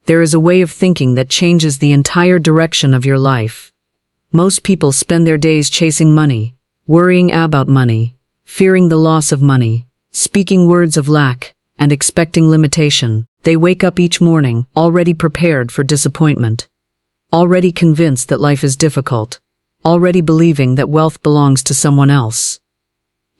There is a way of thinking that changes the entire direction of your life. Most people spend their days chasing money, worrying about money, fearing the loss of money, speaking words of lack, and expecting limitation. They wake up each morning already prepared for disappointment, already convinced that life is difficult, already believing that wealth belongs to someone else.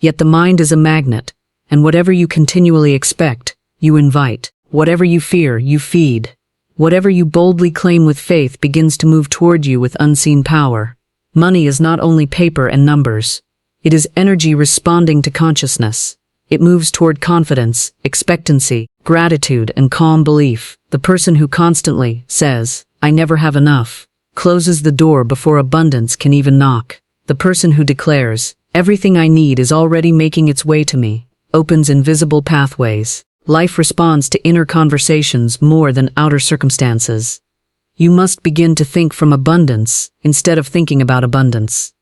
Yet the mind is a magnet, and whatever you continually expect, you invite. Whatever you fear, you feed. Whatever you boldly claim with faith begins to move toward you with unseen power. Money is not only paper and numbers. It is energy responding to consciousness. It moves toward confidence, expectancy, gratitude, and calm belief. The person who constantly says, "I never have enough," closes the door before abundance can even knock. The person who declares, "Everything I need is already making its way to me," opens invisible pathways. Life responds to inner conversations more than outer circumstances. You must begin to think from abundance instead of thinking about abundance.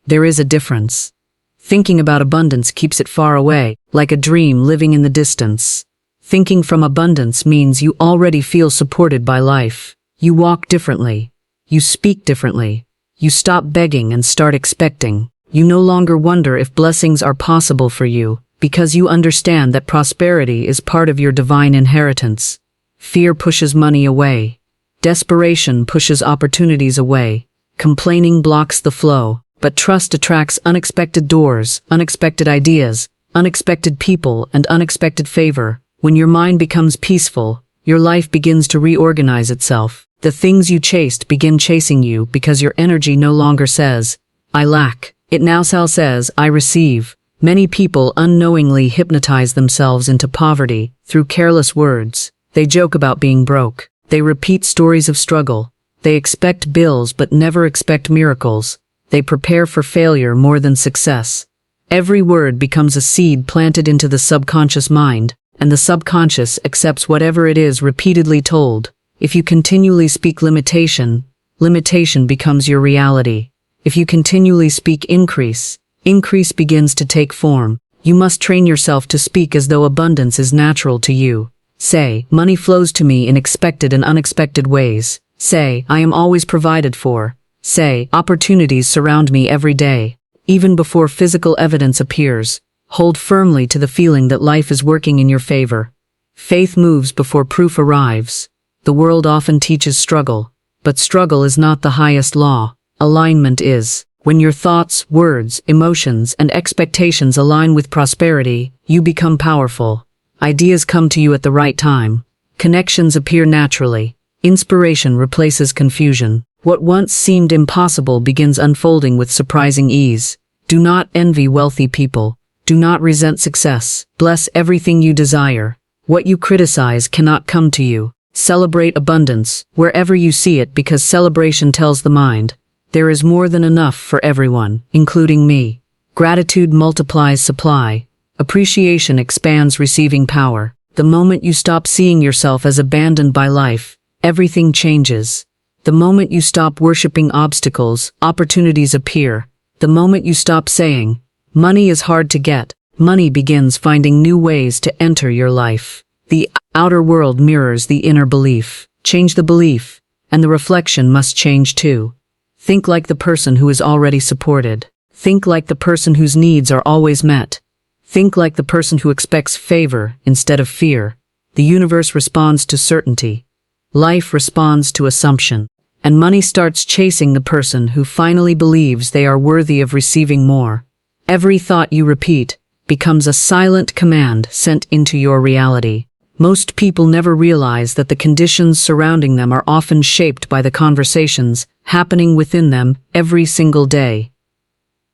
There is a difference. Thinking about abundance keeps it far away, like a dream living in the distance. Thinking from abundance means you already feel supported by life. You walk differently. You speak differently. You stop begging and start expecting. You no longer wonder if blessings are possible for you, because you understand that prosperity is part of your divine inheritance. Fear pushes money away. Desperation pushes opportunities away. Complaining blocks the flow, but trust attracts unexpected doors, unexpected ideas, unexpected people, and unexpected favor. When your mind becomes peaceful, your life begins to reorganize itself. The things you chased begin chasing you because your energy no longer says, "I lack." It now says, "I receive." Many people unknowingly hypnotize themselves into poverty through careless words. They joke about being broke. They repeat stories of struggle. They expect bills but never expect miracles. They prepare for failure more than success. Every word becomes a seed planted into the subconscious mind, and the subconscious accepts whatever it is repeatedly told. If you continually speak limitation, limitation becomes your reality. If you continually speak increase, increase begins to take form. You must train yourself to speak as though abundance is natural to you. Say, "Money flows to me in expected and unexpected ways." Say, "I am always provided for." Say, "Opportunities surround me every day." Even before physical evidence appears, hold firmly to the feeling that life is working in your favor. Faith moves before proof arrives. The world often teaches struggle, but struggle is not the highest law. Alignment is. When your thoughts, words, emotions, and expectations align with prosperity, you become powerful. Ideas come to you at the right time. Connections appear naturally. Inspiration replaces confusion. What once seemed impossible begins unfolding with surprising ease. Do not envy wealthy people. Do not resent success. Bless everything you desire. What you criticize cannot come to you. Celebrate abundance wherever you see it, because celebration tells the mind, there is more than enough for everyone, including me. Gratitude multiplies supply. Appreciation expands receiving power. The moment you stop seeing yourself as abandoned by life, everything changes. The moment you stop worshiping obstacles, opportunities appear. The moment you stop saying, "Money is hard to get," money begins finding new ways to enter your life. The outer world mirrors the inner belief. Change the belief, and the reflection must change too. Think like the person who is already supported. Think like the person whose needs are always met. Think like the person who expects favor instead of fear. The universe responds to certainty. Life responds to assumption. And money starts chasing the person who finally believes they are worthy of receiving more. Every thought you repeat becomes a silent command sent into your reality. Most people never realize that the conditions surrounding them are often shaped by the conversations happening within them every single day.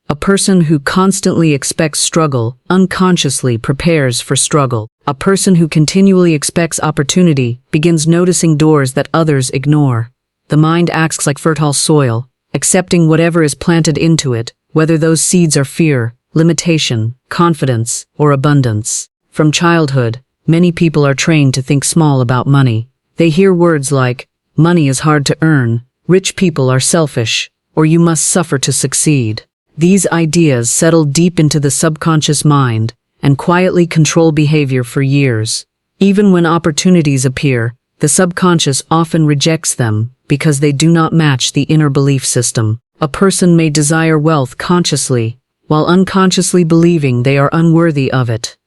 A person who constantly expects struggle unconsciously prepares for struggle. A person who continually expects opportunity begins noticing doors that others ignore. The mind acts like fertile soil, accepting whatever is planted into it, whether those seeds are fear, limitation, confidence, or abundance. From childhood, many people are trained to think small about money. They hear words like, "Money is hard to earn," "Rich people are selfish," or "You must suffer to succeed." These ideas settle deep into the subconscious mind and quietly control behavior for years. Even when opportunities appear, The subconscious often rejects them because they do not match the inner belief system. A person may desire wealth consciously, while unconsciously believing they are unworthy of it.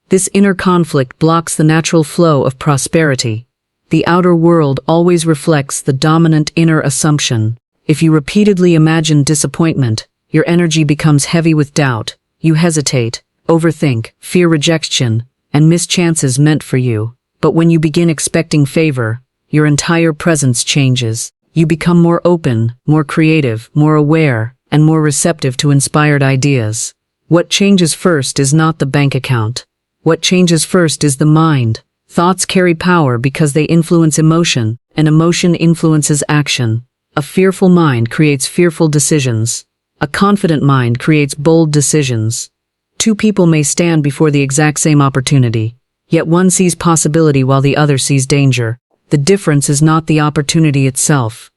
This inner conflict blocks the natural flow of prosperity. The outer world always reflects the dominant inner assumption. If you repeatedly imagine disappointment, your energy becomes heavy with doubt. You hesitate, overthink, fear rejection, and miss chances meant for you. But when you begin expecting favor, your entire presence changes. You become more open, more creative, more aware, and more receptive to inspired ideas. What changes first is not the bank account. What changes first is the mind. Thoughts carry power because they influence emotion, and emotion influences action. A fearful mind creates fearful decisions. A confident mind creates bold decisions. Two people may stand before the exact same opportunity, yet one sees possibility while the other sees danger. The difference is not the opportunity itself.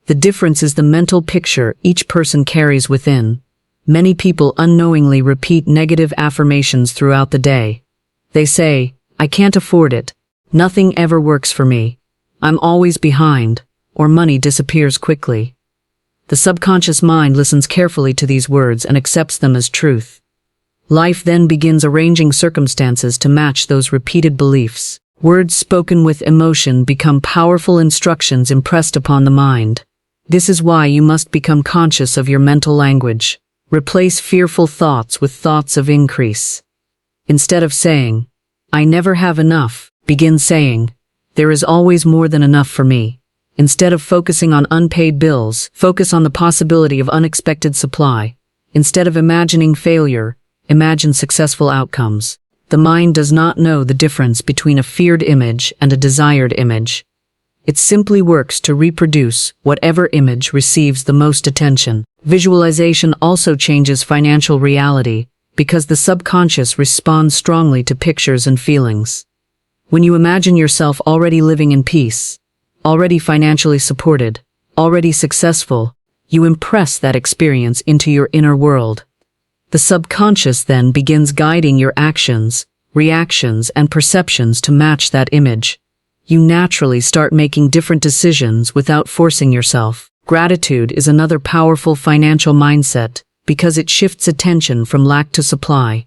The difference is the mental picture each person carries within. Many people unknowingly repeat negative affirmations throughout the day. They say, "I can't afford it. Nothing ever works for me. I'm always behind," or money disappears quickly. The subconscious mind listens carefully to these words and accepts them as truth. Life then begins arranging circumstances to match those repeated beliefs. Words spoken with emotion become powerful instructions impressed upon the mind. This is why you must become conscious of your mental language. Replace fearful thoughts with thoughts of increase. Instead of saying, "I never have enough," begin saying, "There is always more than enough for me." Instead of focusing on unpaid bills, focus on the possibility of unexpected supply. Instead of imagining failure, imagine successful outcomes. The mind does not know the difference between a feared image and a desired image. It simply works to reproduce whatever image receives the most attention. Visualization also changes financial reality because the subconscious responds strongly to pictures and feelings. When you imagine yourself already living in peace, already financially supported, already successful, you impress that experience into your inner world. The subconscious then begins guiding your actions, reactions, and perceptions to match that image. You naturally start making different decisions without forcing yourself. Gratitude is another powerful financial mindset because it shifts attention from lack to supply.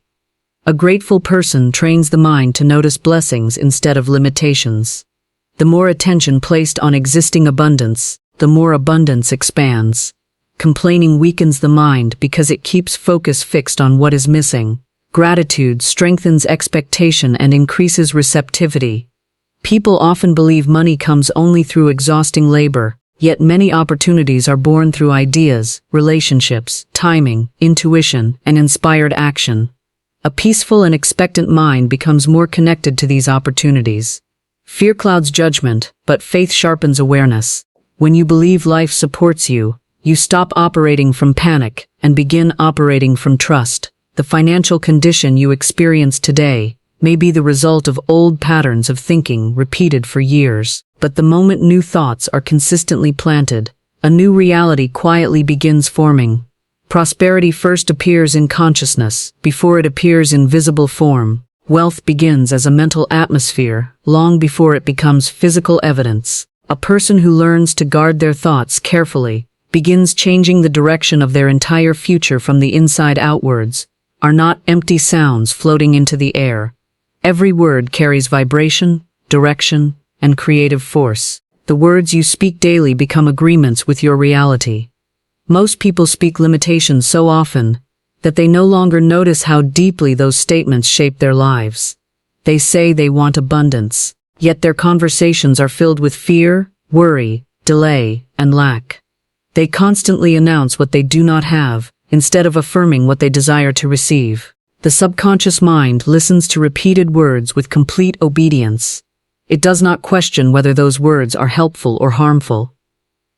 A grateful person trains the mind to notice blessings instead of limitations. The more attention placed on existing abundance, the more abundance expands. Complaining weakens the mind because it keeps focus fixed on what is missing. Gratitude strengthens expectation and increases receptivity. People often believe money comes only through exhausting labor, yet many opportunities are born through ideas, relationships, timing, intuition, and inspired action. A peaceful and expectant mind becomes more connected to these opportunities. Fear clouds judgment, but faith sharpens awareness. When you believe life supports you, you stop operating from panic and begin operating from trust. The financial condition you experience today may be the result of old patterns of thinking repeated for years. But the moment new thoughts are consistently planted, a new reality quietly begins forming. Prosperity first appears in consciousness before it appears in visible form. Wealth begins as a mental atmosphere long before it becomes physical evidence. A person who learns to guard their thoughts carefully begins changing the direction of their entire future from the inside outwards, are not empty sounds floating into the air. Every word carries vibration, direction, and creative force. The words you speak daily become agreements with your reality. Most people speak limitations so often that they no longer notice how deeply those statements shape their lives. They say they want abundance, yet their conversations are filled with fear, worry, delay, and lack. They constantly announce what they do not have, instead of affirming what they desire to receive. The subconscious mind listens to repeated words with complete obedience. It does not question whether those words are helpful or harmful.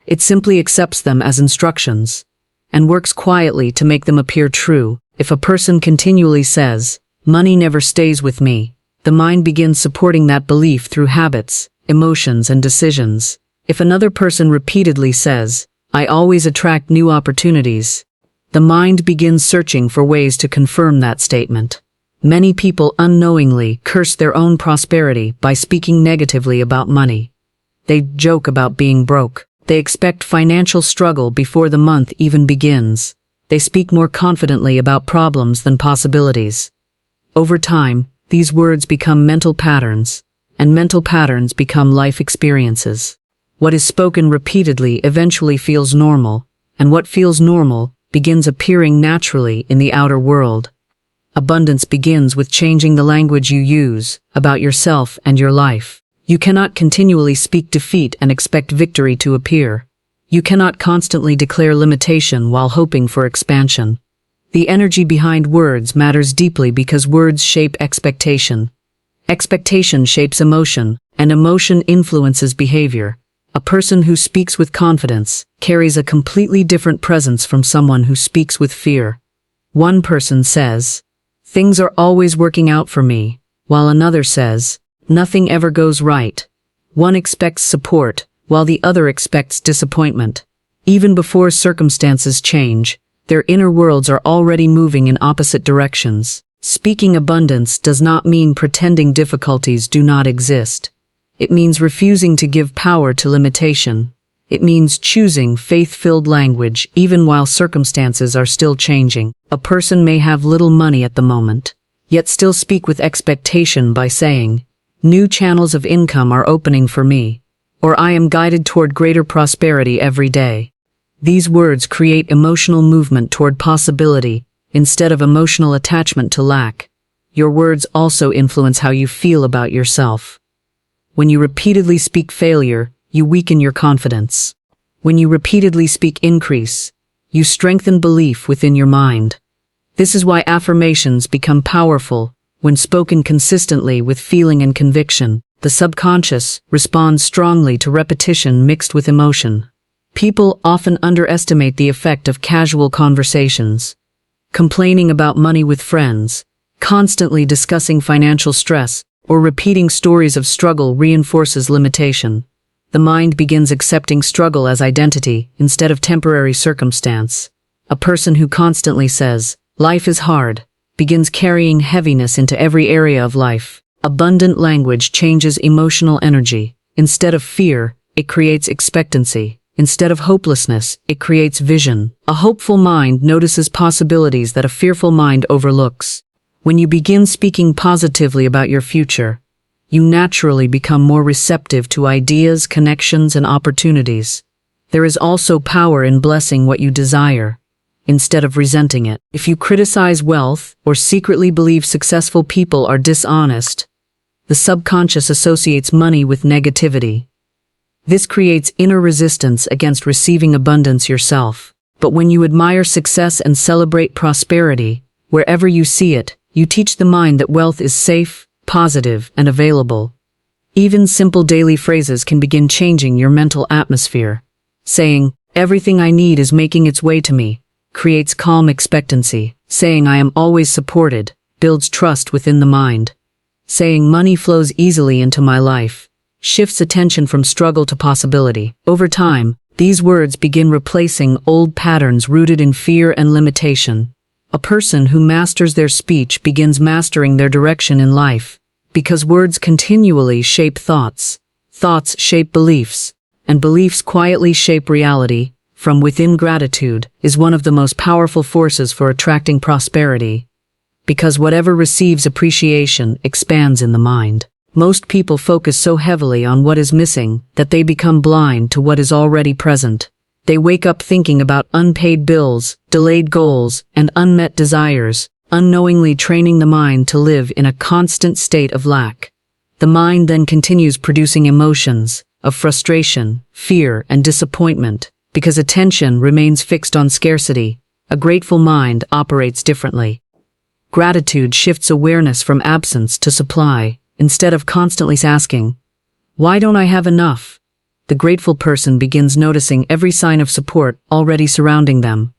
It simply accepts them as instructions, and works quietly to make them appear true. If a person continually says, "Money never stays with me," the mind begins supporting that belief through habits, emotions, and decisions. If another person repeatedly says, "I always attract new opportunities," the mind begins searching for ways to confirm that statement. Many people unknowingly curse their own prosperity by speaking negatively about money. They joke about being broke. They expect financial struggle before the month even begins. They speak more confidently about problems than possibilities. Over time, these words become mental patterns, and mental patterns become life experiences. What is spoken repeatedly eventually feels normal, and what feels normal begins appearing naturally in the outer world. Abundance begins with changing the language you use about yourself and your life. You cannot continually speak defeat and expect victory to appear. You cannot constantly declare limitation while hoping for expansion. The energy behind words matters deeply because words shape expectation. Expectation shapes emotion, and emotion influences behavior. A person who speaks with confidence carries a completely different presence from someone who speaks with fear. One person says, "Things are always working out for me," while another says, "Nothing ever goes right." One expects support, while the other expects disappointment. Even before circumstances change, their inner worlds are already moving in opposite directions. Speaking abundance does not mean pretending difficulties do not exist. It means refusing to give power to limitation. It means choosing faith-filled language even while circumstances are still changing. A person may have little money at the moment, yet still speak with expectation by saying, "New channels of income are opening for me," or "I am guided toward greater prosperity every day." These words create emotional movement toward possibility instead of emotional attachment to lack. Your words also influence how you feel about yourself. When you repeatedly speak failure, you weaken your confidence. When you repeatedly speak increase, you strengthen belief within your mind. This is why affirmations become powerful when spoken consistently with feeling and conviction. The subconscious responds strongly to repetition mixed with emotion. People often underestimate the effect of casual conversations. Complaining about money with friends, constantly discussing financial stress, or repeating stories of struggle reinforces limitation. The mind begins accepting struggle as identity instead of temporary circumstance. A person who constantly says, "Life is hard," begins carrying heaviness into every area of life. Abundant language changes emotional energy. Instead of fear, it creates expectancy. Instead of hopelessness, it creates vision. A hopeful mind notices possibilities that a fearful mind overlooks. When you begin speaking positively about your future, you naturally become more receptive to ideas, connections, and opportunities. There is also power in blessing what you desire, instead of resenting it. If you criticize wealth or secretly believe successful people are dishonest, the subconscious associates money with negativity. This creates inner resistance against receiving abundance yourself. But when you admire success and celebrate prosperity, wherever you see it, you teach the mind that wealth is safe, positive, and available. Even simple daily phrases can begin changing your mental atmosphere. Saying, "Everything I need is making its way to me," creates calm expectancy. Saying, "I am always supported," builds trust within the mind. Saying, "Money flows easily into my life," shifts attention from struggle to possibility. Over time, these words begin replacing old patterns rooted in fear and limitation. A person who masters their speech begins mastering their direction in life, because words continually shape thoughts, thoughts shape beliefs, and beliefs quietly shape reality. From within, gratitude is one of the most powerful forces for attracting prosperity, because whatever receives appreciation expands in the mind. Most people focus so heavily on what is missing that they become blind to what is already present. They wake up thinking about unpaid bills, delayed goals, and unmet desires, unknowingly training the mind to live in a constant state of lack. The mind then continues producing emotions of frustration, fear, and disappointment, because attention remains fixed on scarcity. A grateful mind operates differently. Gratitude shifts awareness from absence to supply. Instead of constantly asking, "Why don't I have enough?" the grateful person begins noticing every sign of support already surrounding them.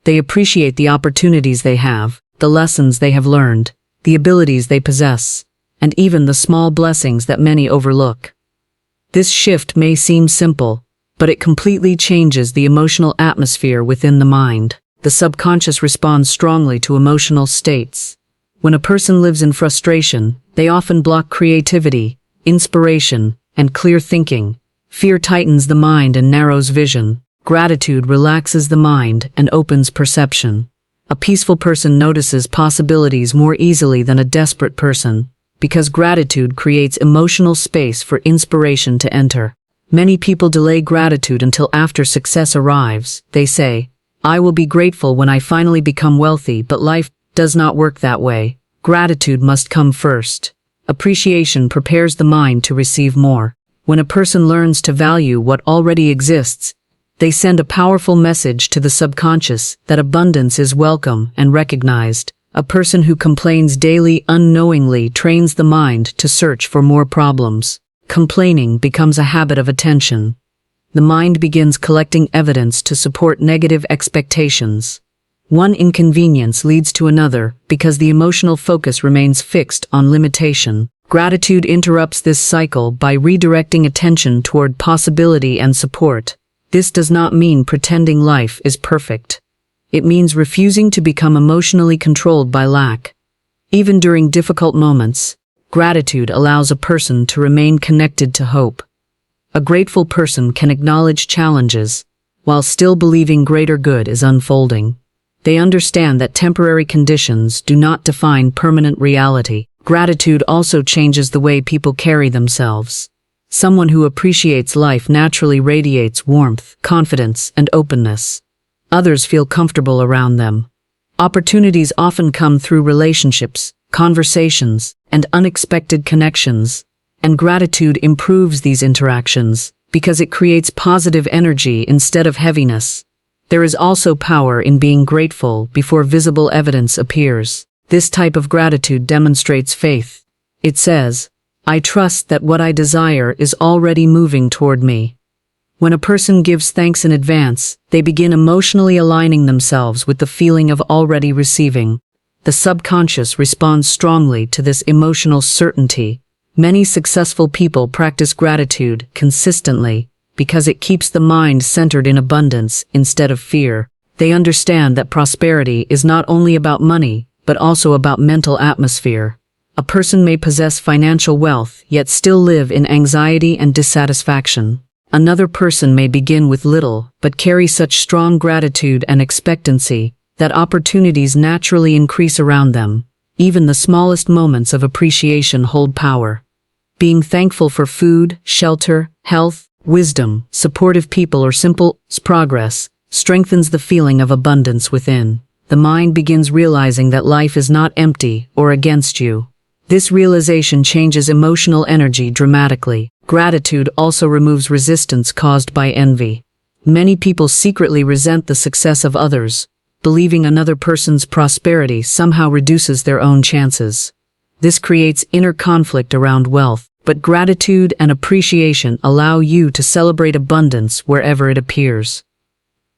They appreciate the opportunities they have, the lessons they have learned, the abilities they possess, and even the small blessings that many overlook. This shift may seem simple, but it completely changes the emotional atmosphere within the mind. The subconscious responds strongly to emotional states. When a person lives in frustration, they often block creativity, inspiration, and clear thinking. Fear tightens the mind and narrows vision. Gratitude relaxes the mind and opens perception. A peaceful person notices possibilities more easily than a desperate person, because gratitude creates emotional space for inspiration to enter. Many people delay gratitude until after success arrives. They say, "I will be grateful when I finally become wealthy," but life does not work that way. Gratitude must come first. Appreciation prepares the mind to receive more. When a person learns to value what already exists, they send a powerful message to the subconscious that abundance is welcome and recognized. A person who complains daily unknowingly trains the mind to search for more problems. Complaining becomes a habit of attention. The mind begins collecting evidence to support negative expectations. One inconvenience leads to another because the emotional focus remains fixed on limitation. Gratitude interrupts this cycle by redirecting attention toward possibility and support. This does not mean pretending life is perfect. It means refusing to become emotionally controlled by lack. Even during difficult moments, gratitude allows a person to remain connected to hope. A grateful person can acknowledge challenges while still believing greater good is unfolding. They understand that temporary conditions do not define permanent reality. Gratitude also changes the way people carry themselves. Someone who appreciates life naturally radiates warmth, confidence, and openness. Others feel comfortable around them. Opportunities often come through relationships, conversations, and unexpected connections, and gratitude improves these interactions because it creates positive energy instead of heaviness. There is also power in being grateful before visible evidence appears. This type of gratitude demonstrates faith. It says, "I trust that what I desire is already moving toward me." When a person gives thanks in advance, they begin emotionally aligning themselves with the feeling of already receiving. The subconscious responds strongly to this emotional certainty. Many successful people practice gratitude consistently because it keeps the mind centered in abundance instead of fear. They understand that prosperity is not only about money, but also about mental atmosphere. A person may possess financial wealth, yet still live in anxiety and dissatisfaction. Another person may begin with little, but carry such strong gratitude and expectancy that opportunities naturally increase around them. Even the smallest moments of appreciation hold power. Being thankful for food, shelter, health, wisdom, supportive people, or simple progress strengthens the feeling of abundance within. The mind begins realizing that life is not empty or against you. This realization changes emotional energy dramatically. Gratitude also removes resistance caused by envy. Many people secretly resent the success of others, believing another person's prosperity somehow reduces their own chances. This creates inner conflict around wealth, but gratitude and appreciation allow you to celebrate abundance wherever it appears.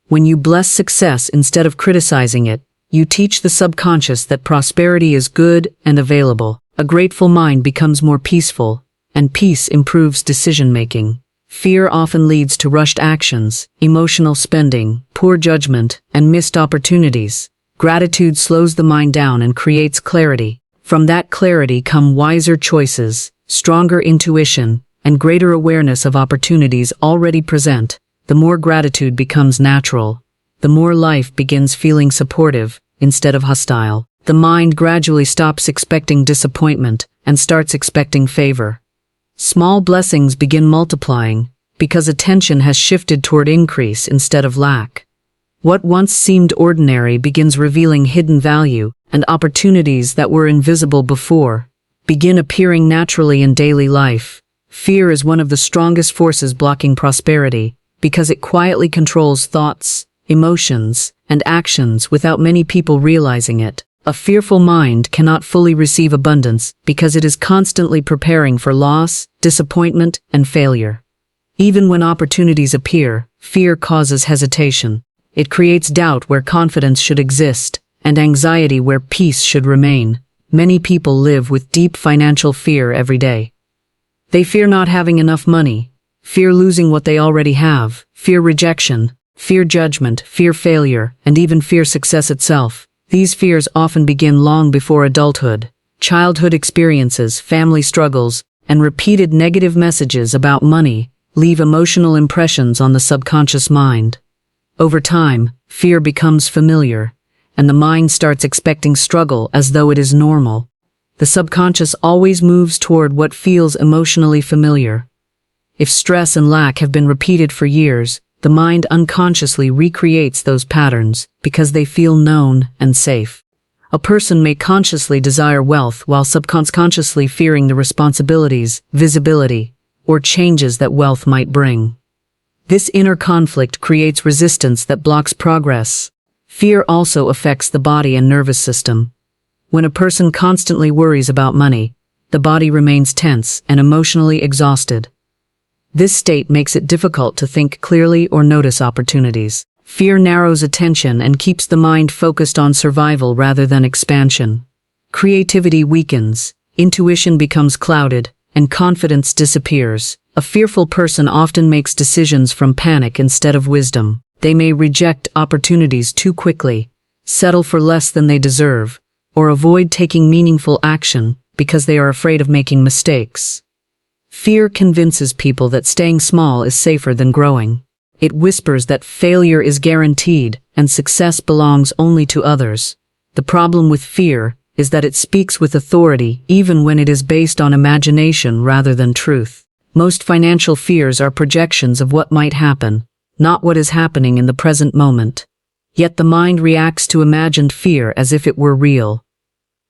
When you bless success instead of criticizing it, you teach the subconscious that prosperity is good and available. A grateful mind becomes more peaceful, and peace improves decision-making. Fear often leads to rushed actions, emotional spending, poor judgment, and missed opportunities. Gratitude slows the mind down and creates clarity. From that clarity come wiser choices, stronger intuition, and greater awareness of opportunities already present. The more gratitude becomes natural, the more life begins feeling supportive instead of hostile. The mind gradually stops expecting disappointment and starts expecting favor. Small blessings begin multiplying because attention has shifted toward increase instead of lack. What once seemed ordinary begins revealing hidden value, and opportunities that were invisible before begin appearing naturally in daily life. Fear is one of the strongest forces blocking prosperity because it quietly controls thoughts, emotions, and actions without many people realizing it. A fearful mind cannot fully receive abundance because it is constantly preparing for loss, disappointment, and failure. Even when opportunities appear, fear causes hesitation. It creates doubt where confidence should exist, and anxiety where peace should remain. Many people live with deep financial fear every day. They fear not having enough money, fear losing what they already have, fear rejection, fear judgment, fear failure, and even fear success itself. These fears often begin long before adulthood. Childhood experiences, family struggles, and repeated negative messages about money leave emotional impressions on the subconscious mind. Over time, fear becomes familiar, and the mind starts expecting struggle as though it is normal. The subconscious always moves toward what feels emotionally familiar. If stress and lack have been repeated for years, the mind unconsciously recreates those patterns because they feel known and safe. A person may consciously desire wealth while subconsciously fearing the responsibilities, visibility, or changes that wealth might bring. This inner conflict creates resistance that blocks progress. Fear also affects the body and nervous system. When a person constantly worries about money, the body remains tense and emotionally exhausted. This state makes it difficult to think clearly or notice opportunities. Fear narrows attention and keeps the mind focused on survival rather than expansion. Creativity weakens, intuition becomes clouded, and confidence disappears. A fearful person often makes decisions from panic instead of wisdom. They may reject opportunities too quickly, settle for less than they deserve, or avoid taking meaningful action because they are afraid of making mistakes. Fear convinces people that staying small is safer than growing. It whispers that failure is guaranteed and success belongs only to others. The problem with fear is that it speaks with authority even when it is based on imagination rather than truth. Most financial fears are projections of what might happen, not what is happening in the present moment. Yet the mind reacts to imagined fear as if it were real.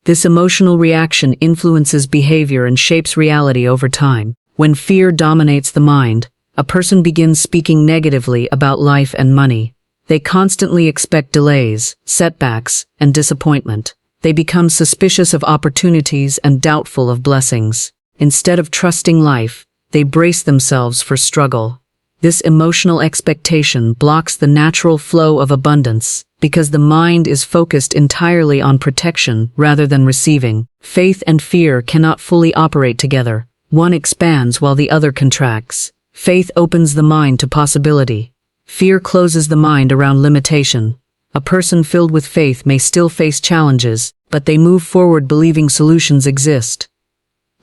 This emotional reaction influences behavior and shapes reality over time. When fear dominates the mind, a person begins speaking negatively about life and money. They constantly expect delays, setbacks, and disappointment. They become suspicious of opportunities and doubtful of blessings. Instead of trusting life, they brace themselves for struggle. This emotional expectation blocks the natural flow of abundance because the mind is focused entirely on protection rather than receiving. Faith and fear cannot fully operate together. One expands while the other contracts. Faith opens the mind to possibility. Fear closes the mind around limitation. A person filled with faith may still face challenges, but they move forward believing solutions exist.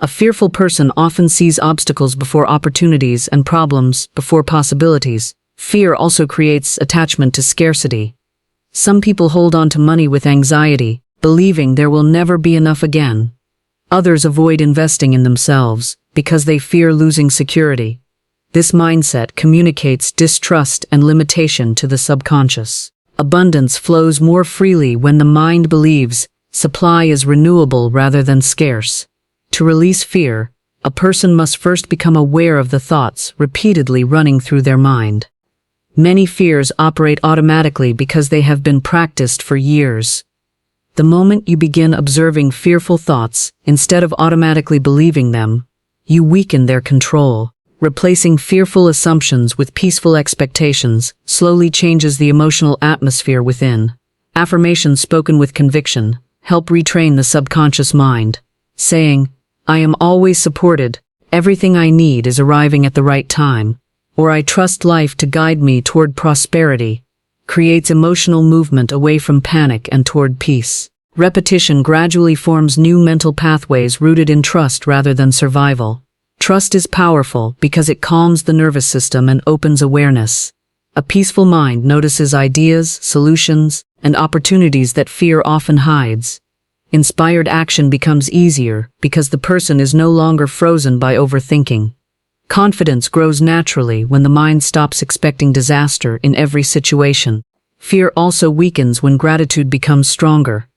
A fearful person often sees obstacles before opportunities and problems before possibilities. Fear also creates attachment to scarcity. Some people hold on to money with anxiety, believing there will never be enough again. Others avoid investing in themselves because they fear losing security. This mindset communicates distrust and limitation to the subconscious. Abundance flows more freely when the mind believes supply is renewable rather than scarce. To release fear, a person must first become aware of the thoughts repeatedly running through their mind. Many fears operate automatically because they have been practiced for years. The moment you begin observing fearful thoughts instead of automatically believing them, you weaken their control. Replacing fearful assumptions with peaceful expectations slowly changes the emotional atmosphere within. Affirmations spoken with conviction help retrain the subconscious mind. Saying, "I am always supported, everything I need is arriving at the right time," or "I trust life to guide me toward prosperity," creates emotional movement away from panic and toward peace. Repetition gradually forms new mental pathways rooted in trust rather than survival. Trust is powerful because it calms the nervous system and opens awareness. A peaceful mind notices ideas, solutions, and opportunities that fear often hides. Inspired action becomes easier because the person is no longer frozen by overthinking. Confidence grows naturally when the mind stops expecting disaster in every situation. Fear also weakens when gratitude becomes stronger.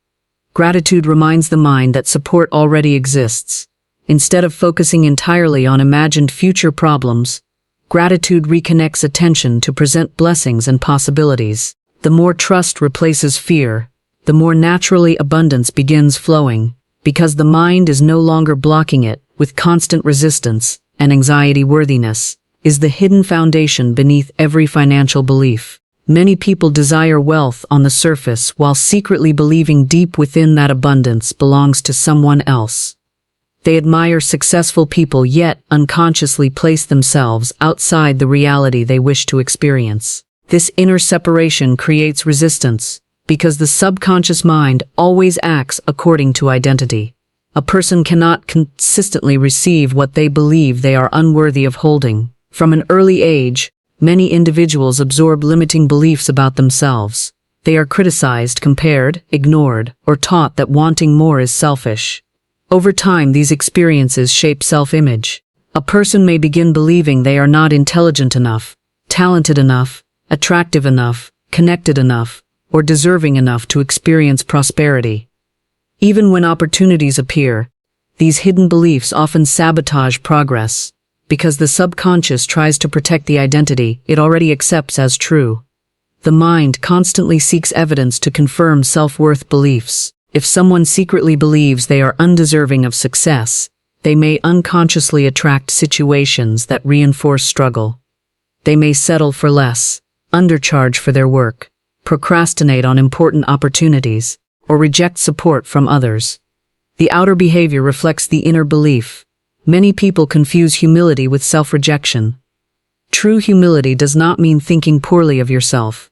Gratitude reminds the mind that support already exists. Instead of focusing entirely on imagined future problems, gratitude reconnects attention to present blessings and possibilities. The more trust replaces fear, the more naturally abundance begins flowing, because the mind is no longer blocking it with constant resistance and anxiety. Worthiness is the hidden foundation beneath every financial belief. Many people desire wealth on the surface while secretly believing deep within that abundance belongs to someone else. They admire successful people yet unconsciously place themselves outside the reality they wish to experience. This inner separation creates resistance because the subconscious mind always acts according to identity. A person cannot consistently receive what they believe they are unworthy of holding. From an early age, many individuals absorb limiting beliefs about themselves. They are criticized, compared, ignored, or taught that wanting more is selfish. Over time, these experiences shape self-image. A person may begin believing they are not intelligent enough, talented enough, attractive enough, connected enough, or deserving enough to experience prosperity. Even when opportunities appear, these hidden beliefs often sabotage progress, because the subconscious tries to protect the identity it already accepts as true. The mind constantly seeks evidence to confirm self-worth beliefs. If someone secretly believes they are undeserving of success, they may unconsciously attract situations that reinforce struggle. They may settle for less, undercharge for their work, procrastinate on important opportunities, or reject support from others. The outer behavior reflects the inner belief. Many people confuse humility with self-rejection. True humility does not mean thinking poorly of yourself.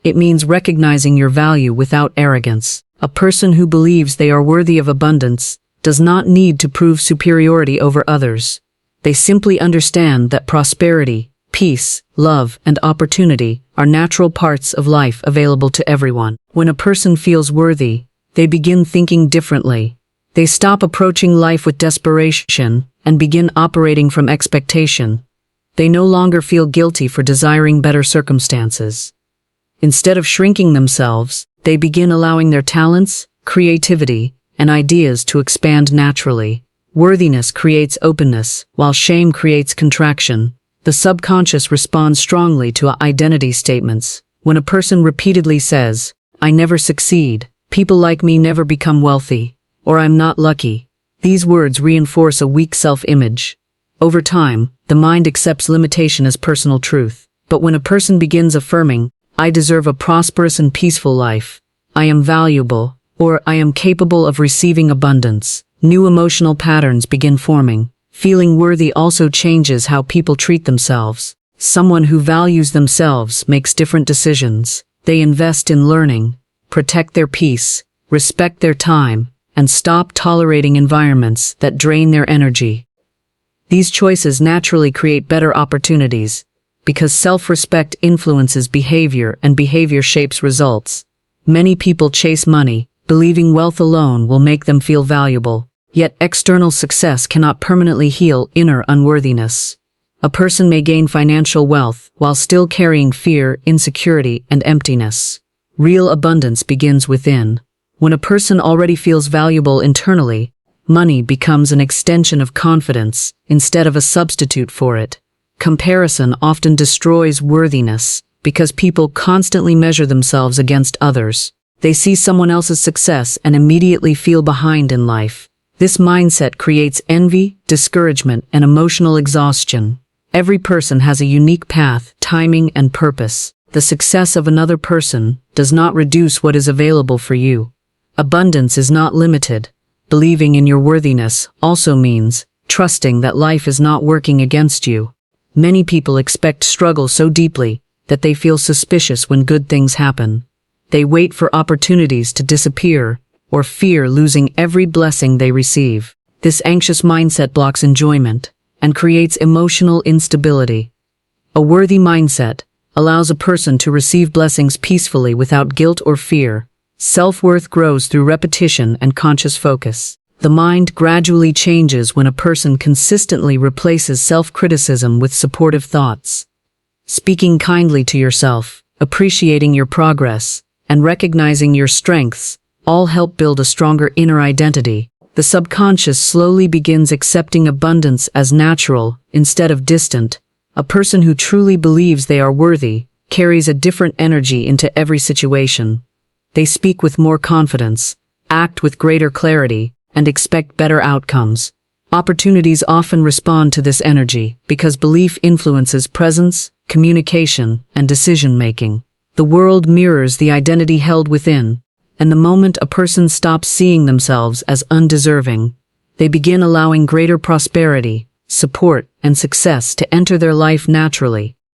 It means recognizing your value without arrogance. A person who believes they are worthy of abundance does not need to prove superiority over others. They simply understand that prosperity, peace, love, and opportunity are natural parts of life available to everyone. When a person feels worthy, they begin thinking differently. They stop approaching life with desperation and begin operating from expectation. They no longer feel guilty for desiring better circumstances. Instead of shrinking themselves, they begin allowing their talents, creativity, and ideas to expand naturally. Worthiness creates openness, while shame creates contraction. The subconscious responds strongly to identity statements. When a person repeatedly says, "I never succeed," "people like me never become wealthy," or "I'm not lucky," these words reinforce a weak self-image. Over time, the mind accepts limitation as personal truth. But when a person begins affirming, "I deserve a prosperous and peaceful life," "I am valuable," or "I am capable of receiving abundance," new emotional patterns begin forming. Feeling worthy also changes how people treat themselves. Someone who values themselves makes different decisions. They invest in learning, protect their peace, respect their time, and stop tolerating environments that drain their energy. These choices naturally create better opportunities, because self-respect influences behavior and behavior shapes results. Many people chase money, believing wealth alone will make them feel valuable. Yet external success cannot permanently heal inner unworthiness. A person may gain financial wealth while still carrying fear, insecurity, and emptiness. Real abundance begins within. When a person already feels valuable internally, money becomes an extension of confidence instead of a substitute for it. Comparison often destroys worthiness because people constantly measure themselves against others. They see someone else's success and immediately feel behind in life. This mindset creates envy, discouragement, and emotional exhaustion. Every person has a unique path, timing, and purpose. The success of another person does not reduce what is available for you. Abundance is not limited. Believing in your worthiness also means trusting that life is not working against you. Many people expect struggle so deeply that they feel suspicious when good things happen. They wait for opportunities to disappear or fear losing every blessing they receive. This anxious mindset blocks enjoyment and creates emotional instability. A worthy mindset allows a person to receive blessings peacefully without guilt or fear. Self-worth grows through repetition and conscious focus. The mind gradually changes when a person consistently replaces self-criticism with supportive thoughts. Speaking kindly to yourself, appreciating your progress, and recognizing your strengths all help build a stronger inner identity. The subconscious slowly begins accepting abundance as natural instead of distant. A person who truly believes they are worthy carries a different energy into every situation. They speak with more confidence, act with greater clarity, and expect better outcomes. Opportunities often respond to this energy because belief influences presence, communication, and decision-making. The world mirrors the identity held within, and the moment a person stops seeing themselves as undeserving, they begin allowing greater prosperity, support, and success to enter their life naturally.